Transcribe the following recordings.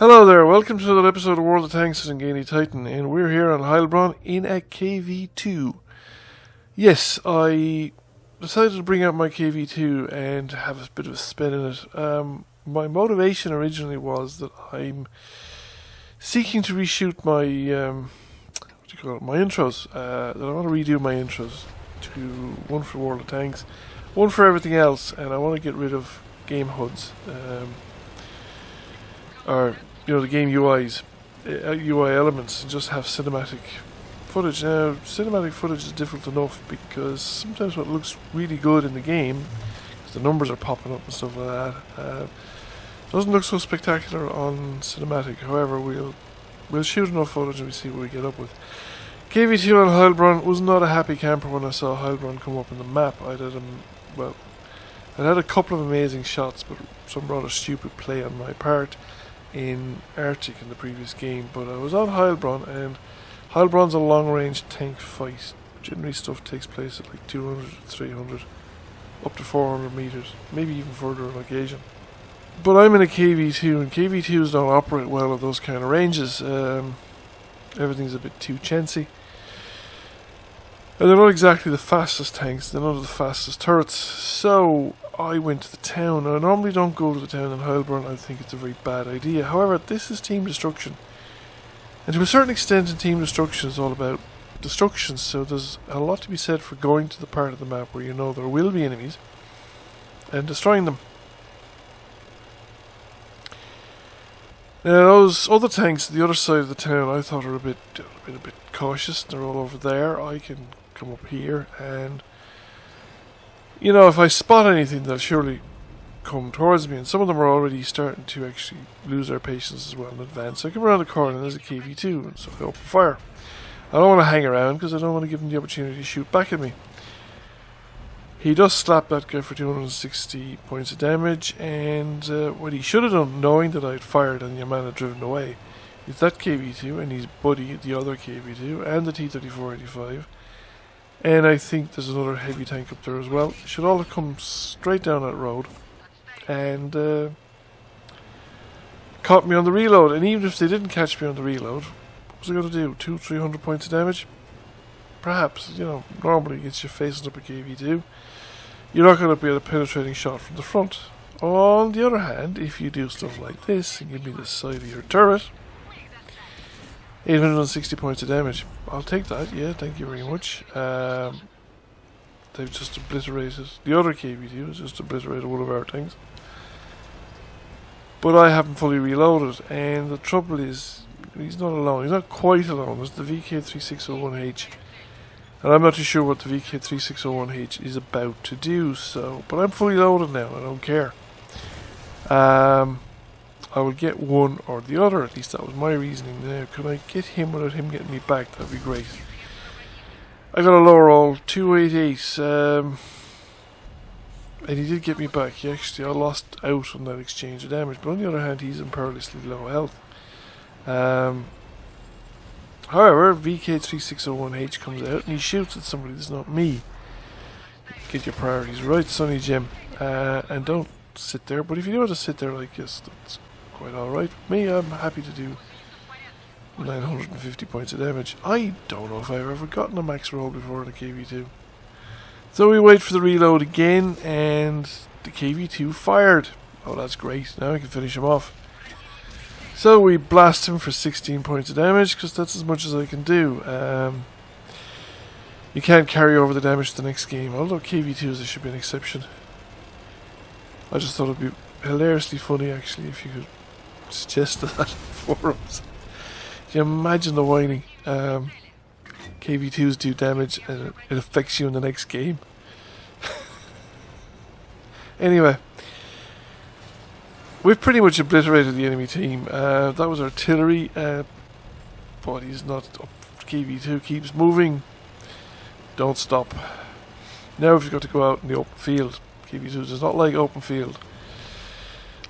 Hello there, welcome to another episode of World of Tanks and Gainy Titan, and we're here on Heilbronn in a KV2. Yes, I decided to bring out my KV2 and have a bit of a spin in it. My motivation originally was that I'm seeking to reshoot my, my intros. That I want to redo my intros to one for World of Tanks, one for everything else, and I want to get rid of game HUDs. Or the game UIs, UI elements, and just have cinematic footage. Now, cinematic footage is difficult enough because sometimes what looks really good in the game, because the numbers are popping up and stuff like that, doesn't look so spectacular on cinematic. However, we'll shoot enough footage and we see what we get up with. KV2 on Heilbronn was not a happy camper when I saw Heilbronn come up in the map. I'd had a couple of amazing shots, but some rather stupid play on my part in Arctic in the previous game. But I was on Heilbronn, and Heilbronn's a long-range tank fight. Generally stuff takes place at like 200, 300, up to 400 meters, maybe even further on occasion. But I'm in a KV2, and KV2s don't operate well at those kind of ranges. Everything's a bit too chancy. And they're not exactly the fastest tanks, they're not the fastest turrets. So I went to the town. I normally don't go to the town in Heilbronn. I think it's a very bad idea. However, this is team destruction. And to a certain extent in team destruction is all about destruction. So there's a lot to be said for going to the part of the map where you know there will be enemies and destroying them. Now those other tanks at the other side of the town I thought were a bit cautious. They're all over there. I can come up here and if I spot anything, they'll surely come towards me, and some of them are already starting to actually lose their patience as well in advance. So I come around the corner and there's a KV2, and so I open fire. I don't want to hang around because I don't want to give him the opportunity to shoot back at me. He does slap that guy for 260 points of damage, and what he should have done, knowing that I'd fired and your man had driven away, is that KV2 and his buddy, the other KV2, and the T-34-85. And I think there's another heavy tank up there as well. Should all have come straight down that road and caught me on the reload. And even if they didn't catch me on the reload, what was I going to do? 200-300 points of damage? Perhaps. Normally against your facing up a KV2, you're not going to be a penetrating shot from the front. On the other hand, if you do stuff like this and give me the side of your turret, 860 points of damage. I'll take that, yeah, thank you very much. They've just obliterated, the other KV2 has just obliterated one of our things. But I haven't fully reloaded, and the trouble is, he's not alone, he's not quite alone. There's the VK3601H, and I'm not too sure what the VK3601H is about to do, but I'm fully loaded now, I don't care. I will get one or the other, at least that was my reasoning there. Could I get him without him getting me back? That'd be great. I got a lower roll, 288, and he did get me back. I lost out on that exchange of damage, but on the other hand, he's in perilously low health. However, VK3601H comes out and he shoots at somebody that's not me. Get your priorities right, Sonny Jim, and don't sit there. But if you do want to sit there like this, that's quite alright with me. I'm happy to do 950 points of damage. I don't know if I've ever gotten a max roll before in a KV2. So we wait for the reload again, and the KV2 fired. Oh, that's great. Now I can finish him off. So we blast him for 16 points of damage, because that's as much as I can do. You can't carry over the damage to the next game, although KV2s there should be an exception. I just thought it would be hilariously funny actually if you could suggest that in forums. Can you imagine the whining? KV2s do damage and it affects you in the next game. Anyway, we've pretty much obliterated the enemy team. That was artillery, but he's not up. KV2 keeps moving. Don't stop. Now we've got to go out in the open field. KV2 does not like open field.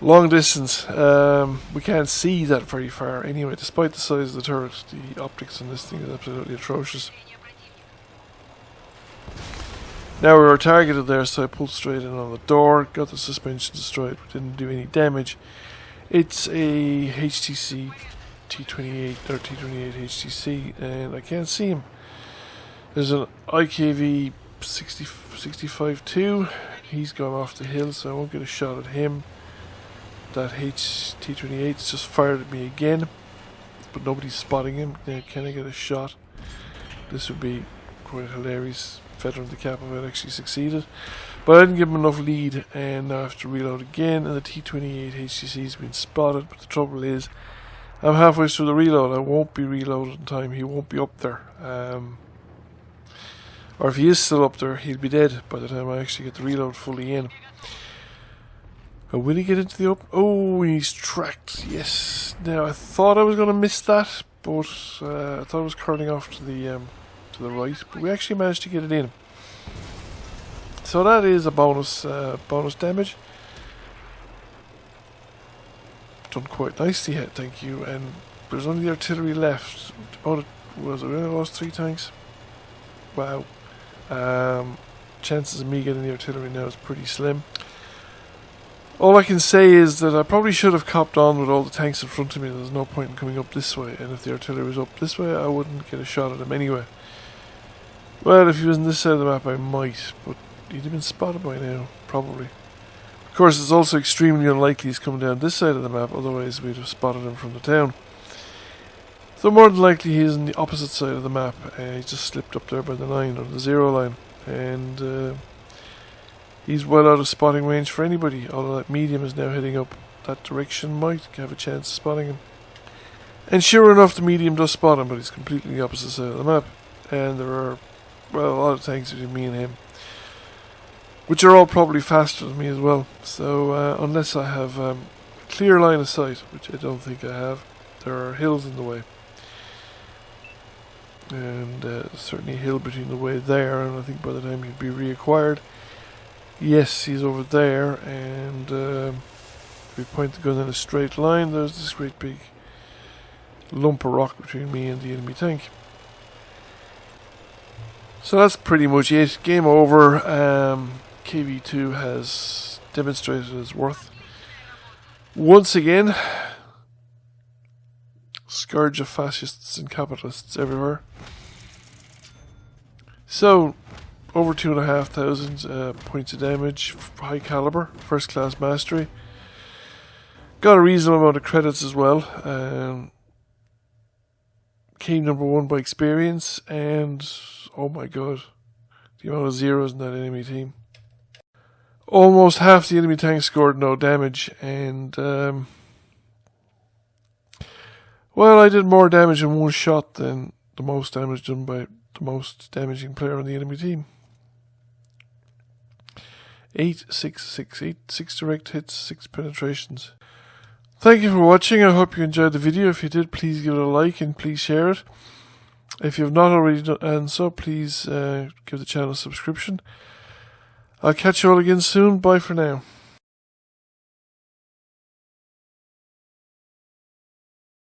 Long distance, we can't see that very far anyway, despite the size of the turret. The optics on this thing is absolutely atrocious. Now we were targeted there, so I pulled straight in on the door, got the suspension destroyed, but didn't do any damage. It's a HTC T28 or T28 HTC, and I can't see him. There's an IKV 65-2. He's gone off the hill, so I won't get a shot at him. That T28's just fired at me again, but nobody's spotting him. Now, can I get a shot? This would be quite hilarious. Feather in the cap if I'd actually succeeded. But I didn't give him enough lead, and now I have to reload again, and the T28 HTC's been spotted. But the trouble is, I'm halfway through the reload. I won't be reloaded in time. He won't be up there. Or if he is still up there, he'll be dead by the time I actually get the reload fully in. Will he get into the up? Oh, he's tracked. Yes. Now I thought I was going to miss that, but I thought it was curling off to the right. But we actually managed to get it in. So that is a bonus damage. Done quite nicely here, thank you. And there's only the artillery left. Oh, was it? We only lost 3 tanks. Wow. Chances of me getting the artillery now is pretty slim. All I can say is that I probably should have copped on with all the tanks in front of me. There's no point in coming up this way, and if the artillery was up this way, I wouldn't get a shot at him anyway. Well, if he was on this side of the map, I might, but he'd have been spotted by now, probably. Of course, it's also extremely unlikely he's coming down this side of the map, otherwise we'd have spotted him from the town. So more than likely he's on the opposite side of the map. He's just slipped up there by the 9 or the 0 line, and he's well out of spotting range for anybody, although that medium is now heading up that direction, might have a chance of spotting him. And sure enough, the medium does spot him, but he's completely the opposite side of the map. And there are, well, a lot of tanks between me and him, which are all probably faster than me as well. So unless I have a clear line of sight, which I don't think I have, there are hills in the way. And certainly a hill between the way there, and I think by the time he'd be reacquired, yes, he's over there, and if we point the gun in a straight line, there's this great big lump of rock between me and the enemy tank. So that's pretty much it. Game over. KV2 has demonstrated his worth once again. Scourge of fascists and capitalists everywhere. So, over 2,500 points of damage, high caliber, first class mastery. Got a reasonable amount of credits as well. Came number 1 by experience, and oh my god, the amount of zeros in that enemy team. Almost half the enemy tanks scored no damage, and well, I did more damage in one shot than the most damage done by the most damaging player on the enemy team. 8, 6, 6, 8, 6 direct hits, 6 penetrations. Thank you for watching. I hope you enjoyed the video. If you did, please give it a like and please share it. If you have not already done so, please give the channel a subscription. I'll catch you all again soon. Bye for now.